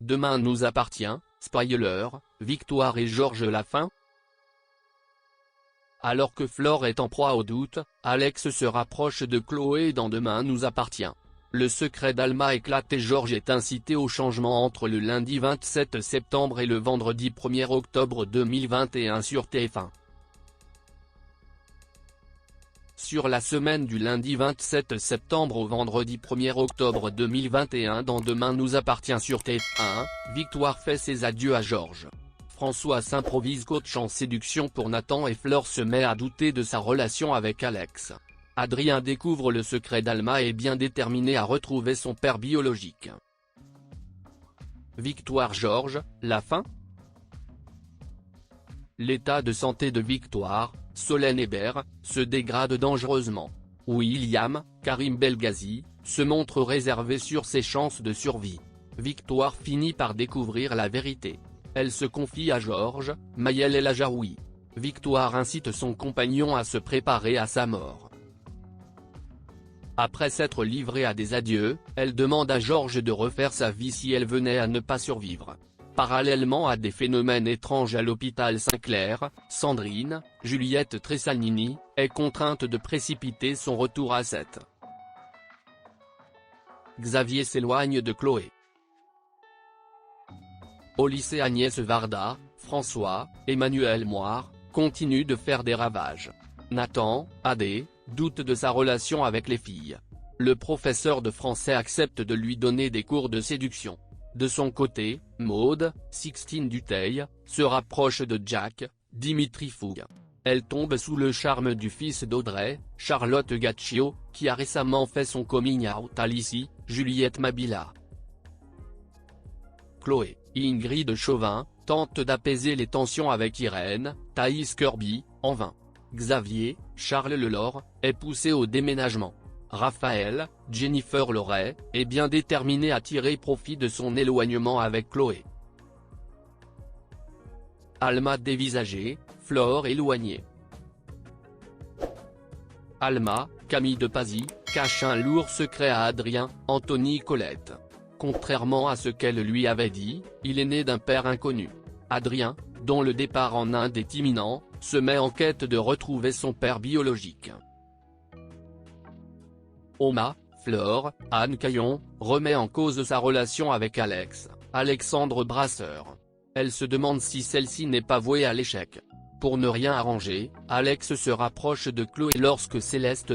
Demain nous appartient, spoiler, Victoire et Georges la fin. Alors que Flore est en proie au doute, Alex se rapproche de Chloé dans Demain nous appartient. Le secret d'Alma éclate et Georges est incité au changement entre le lundi 27 septembre et le vendredi 1er octobre 2021 sur TF1. Sur la semaine du lundi 27 septembre au vendredi 1er octobre 2021 dans Demain nous appartient sur TF1, Victoire fait ses adieux à Georges. François s'improvise coach en séduction pour Nathan et Flore se met à douter de sa relation avec Alex. Adrien découvre le secret d'Alma et est bien déterminé à retrouver son père biologique. Victoire-Georges, la fin? L'état de santé de Victoire, Solène Hébert, se dégrade dangereusement. William, Karim Belghazi, se montre réservé sur ses chances de survie. Victoire finit par découvrir la vérité. Elle se confie à Georges, Maëlle El Ajaoui. Victoire incite son compagnon à se préparer à sa mort. Après s'être livrée à des adieux, elle demande à Georges de refaire sa vie si elle venait à ne pas survivre. Parallèlement à des phénomènes étranges à l'hôpital Saint-Clair, Sandrine, Juliette Tressalnini, est contrainte de précipiter son retour à 7. Xavier s'éloigne de Chloé. Au lycée Agnès Varda, François, Emmanuel Moire, continue de faire des ravages. Nathan, AD, doute de sa relation avec les filles. Le professeur de français accepte de lui donner des cours de séduction. De son côté, Maude, Sixtine Dutheil, se rapproche de Jack, Dimitri Fougue. Elle tombe sous le charme du fils d'Audrey, Charlotte Gaccio, qui a récemment fait son coming out à Lissi, Juliette Mabila. Chloé, Ingrid Chauvin, tente d'apaiser les tensions avec Irène, Thaïs Kirby, en vain. Xavier, Charles Lelore, est poussé au déménagement. Raphaël, Jennifer Loret, est bien déterminé à tirer profit de son éloignement avec Chloé. Alma dévisagée, Flore éloignée. Alma, Camille de Pazy, cache un lourd secret à Adrien, Anthony Colette. Contrairement à ce qu'elle lui avait dit, il est né d'un père inconnu. Adrien, dont le départ en Inde est imminent, se met en quête de retrouver son père biologique. Oma, Flore, Anne Caillon, remet en cause sa relation avec Alex, Alexandre Brasseur. Elle se demande si celle-ci n'est pas vouée à l'échec. Pour ne rien arranger, Alex se rapproche de Chloé lorsque Céleste